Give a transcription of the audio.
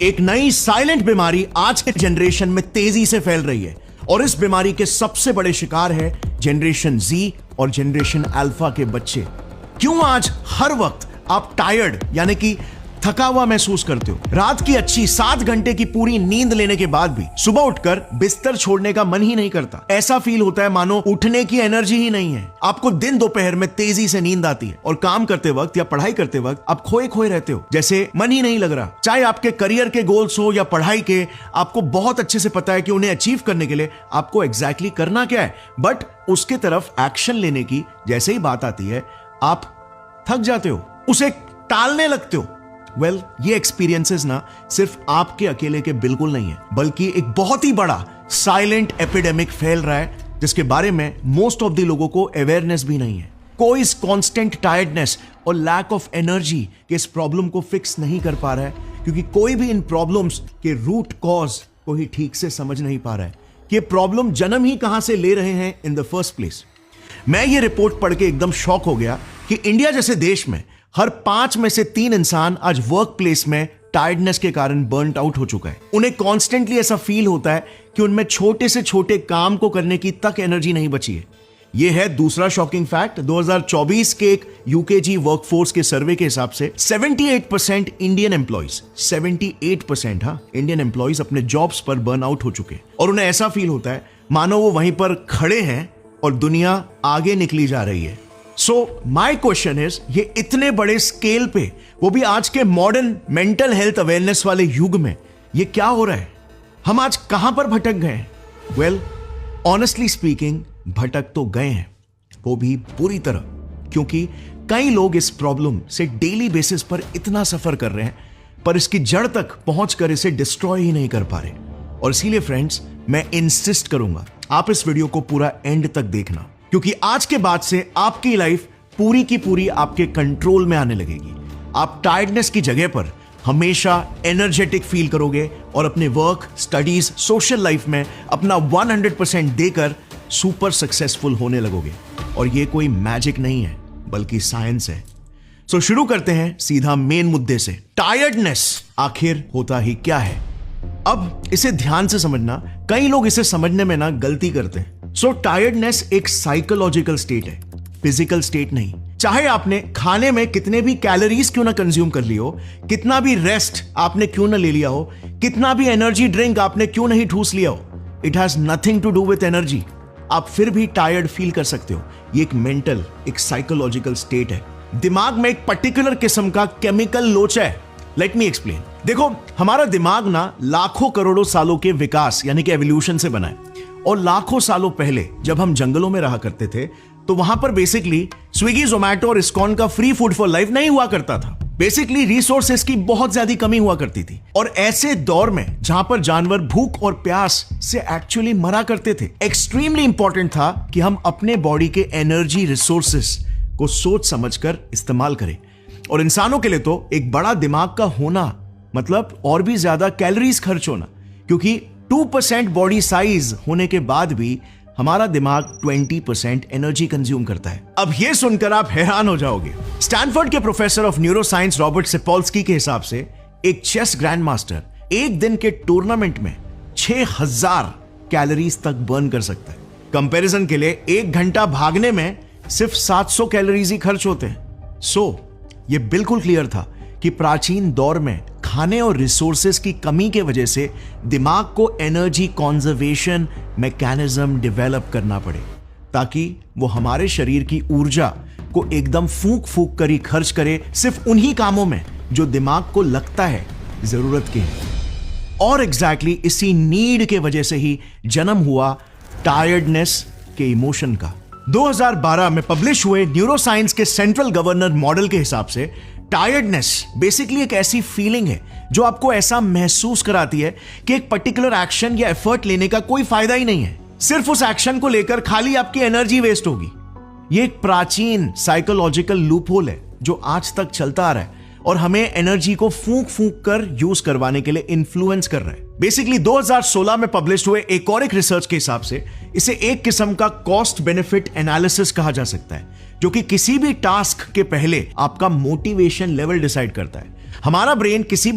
एक नई साइलेंट बीमारी आज के जनरेशन में तेजी से फैल रही है और इस बीमारी के सबसे बड़े शिकार है जनरेशन जी और जनरेशन अल्फा के बच्चे। क्यों आज हर वक्त आप टायर्ड यानी कि थका हुआ महसूस करते हो? रात की अच्छी 7 घंटे की पूरी नींद लेने के बाद भी सुबह उठकर बिस्तर छोड़ने का मन ही नहीं करता। ऐसा फील होता है मानो उठने की एनर्जी ही नहीं है। आपको दिन दोपहर में तेजी से नींद आती है और काम करते वक्त या पढ़ाई करते वक्त आप खोए खोए रहते हो, जैसे मन ही नहीं लग रहा। चाहे आपके करियर के गोल्स हो या पढ़ाई के, आपको बहुत अच्छे से पता है कि उन्हें अचीव करने के लिए आपको एग्जैक्टली करना क्या है, बट उसके तरफ एक्शन लेने की जैसे ही बात आती है आप थक जाते हो, उसे टालने लगते हो। वेल, ये एक्सपीरियंसेस ना सिर्फ आपके अकेले के बिल्कुल नहीं है, बल्कि एक बहुत ही बड़ा साइलेंट एपिडेमिक फैल रहा है जिसके बारे में मोस्ट ऑफ द लोगों को अवेयरनेस भी नहीं है। कोई इस कांस्टेंट टायर्डनेस और लैक ऑफ एनर्जी के इस प्रॉब्लम को फिक्स नहीं कर पा रहा है, क्योंकि कोई भी इन प्रॉब्लम्स के रूट कॉज को ही ठीक से समझ नहीं पा रहा है कि ये प्रॉब्लम जन्म ही कहां से ले रहे हैं इन द फर्स्ट प्लेस। मैं ये रिपोर्ट पढ़ के एकदम शॉक हो गया कि इंडिया जैसे देश में हर 5 में से 3 इंसान आज वर्क प्लेस में टायर्डनेस के कारण बर्नड आउट हो चुका है। उन्हें कॉन्स्टेंटली ऐसा फील होता है कि उनमें छोटे से छोटे काम को करने की तक एनर्जी नहीं बची है। यह है दूसरा शॉकिंग फैक्ट। 2024 के एक यूकेजी वर्कफोर्स के सर्वे के हिसाब से 78% इंडियन एम्प्लॉइज, 78% इंडियन एम्प्लॉइज अपने जॉब्स पर बर्न आउट हो चुके हैं और उन्हें ऐसा फील होता है मानो वो वहीं पर खड़े हैं और दुनिया आगे निकली जा रही है। सो माई क्वेश्चन इज, ये इतने बड़े स्केल पे, वो भी आज के मॉडर्न मेंटल हेल्थ अवेयरनेस वाले युग में, ये क्या हो रहा है? हम आज कहां पर भटक गए? वेल, ऑनेस्टली स्पीकिंग भटक तो गए हैं, वो भी बुरी तरह, क्योंकि कई लोग इस प्रॉब्लम से डेली बेसिस पर इतना सफर कर रहे हैं पर इसकी जड़ तक पहुंचकर इसे डिस्ट्रॉय ही नहीं कर पा रहे। और इसीलिए फ्रेंड्स, मैं इंसिस्ट करूंगा आप इस वीडियो को पूरा एंड तक देखना, क्योंकि आज के बाद से आपकी लाइफ पूरी की पूरी आपके कंट्रोल में आने लगेगी। आप टायर्डनेस की जगह पर हमेशा एनर्जेटिक फील करोगे और अपने वर्क, स्टडीज, सोशल लाइफ में अपना 100% देकर सुपर सक्सेसफुल होने लगोगे। और ये कोई मैजिक नहीं है, बल्कि साइंस है। सो शुरू करते हैं सीधा मेन मुद्दे से। टायर्डनेस आखिर होता ही क्या है? अब इसे ध्यान से समझना, कई लोग इसे समझने में ना गलती करते हैं। सो टायर्डनेस एक साइकोलॉजिकल स्टेट है, फिजिकल स्टेट नहीं। चाहे आपने खाने में कितने भी कैलोरीज क्यों ना कंज्यूम कर ली हो, कितना भी रेस्ट आपने क्यों ना ले लिया हो, कितना भी एनर्जी ड्रिंक आपने क्यों नहीं ठूस लिया हो, it has nothing to do with energy. आप फिर भी टायर्ड फील कर सकते हो। ये एक मेंटल, एक साइकोलॉजिकल स्टेट है। दिमाग में एक पर्टिकुलर किस्म का केमिकल लोचा है। Let me explain. देखो, हमारा दिमाग ना लाखों करोड़ों सालों के विकास यानी कि एवोल्यूशन से बना है। और लाखों सालों पहले जब हम जंगलों में रहा करते थे तो वहां पर बेसिकली स्विगी, जोमैटो और इस्कॉन का फ्री फूड फॉर लाइफ नहीं हुआ करता था। बेसिकली रिसोर्सेस की बहुत ज्यादा कमी हुआ करती थी और ऐसे दौर में जहां पर जानवर भूख और प्यास से एक्चुअली मरा करते थे, एक्सट्रीमली इंपॉर्टेंट था कि हम अपने बॉडी के एनर्जी रिसोर्सेस को सोच समझकर इस्तेमाल करें। और इंसानों के लिए तो एक बड़ा दिमाग का होना मतलब और भी ज्यादा कैलोरीज खर्च होना, क्योंकि 2% बॉडी साइज होने के बाद भी हमारा दिमाग 20% एनर्जी कंज्यूम करता है। अब यह सुनकर आप हैरान हो जाओगे। स्टैनफोर्ड के प्रोफेसर ऑफ न्यूरोसाइंस रॉबर्ट सेपोल्स्की के हिसाब से एक चेस ग्रैंड मास्टर एक दिन के टूर्नामेंट में 6000 कैलोरीज तक बर्न कर सकता है। कंपैरिजन के लिए 1 घंटा भागने में सिर्फ 700 कैलोरीज ही खर्च होते हैं। सो ये बिल्कुल क्लियर था कि प्राचीन दौर में खाने और रिसोर्सेज की कमी के वजह से दिमाग को एनर्जी कंजर्वेशन मैकेनिज्म डेवलप करना पड़े, ताकि वो हमारे शरीर की ऊर्जा को एकदम फूंक फूंक कर ही खर्च करे सिर्फ उन्हीं कामों में जो दिमाग को लगता है जरूरत के हैं। और एग्जैक्टली इसी नीड के वजह से ही जन्म हुआ टायर्डनेस के इमोशन का। 2012 में पब्लिश हुए न्यूरोसाइंस के सेंट्रल गवर्नर मॉडल के हिसाब से टायर्डनेस बेसिकली एक ऐसी फीलिंग है जो आपको ऐसा महसूस कराती है कि एक पर्टिकुलर एक्शन या एफर्ट लेने का कोई फायदा ही नहीं है, सिर्फ उस एक्शन को लेकर खाली आपकी एनर्जी वेस्ट होगी। यह एक प्राचीन साइकोलॉजिकल लूपहोल है जो आज तक चलता आ रहा है और हमें एनर्जी को फूंक फूंक कर यूज करवाने के लिए इन्फ्लुएंस कर रहा है। बेसिकली 2016 में पब्लिश हुए एक और एक रिसर्च के हिसाब से इसे एक किस्म का कॉस्ट बेनिफिट एनालिसिस कहा जा सकता है, जो कि किसी भी टास्क के पहले आपका मोटिवेशन लेवल डिसाइड करता है। हमारा ब्रेन किसी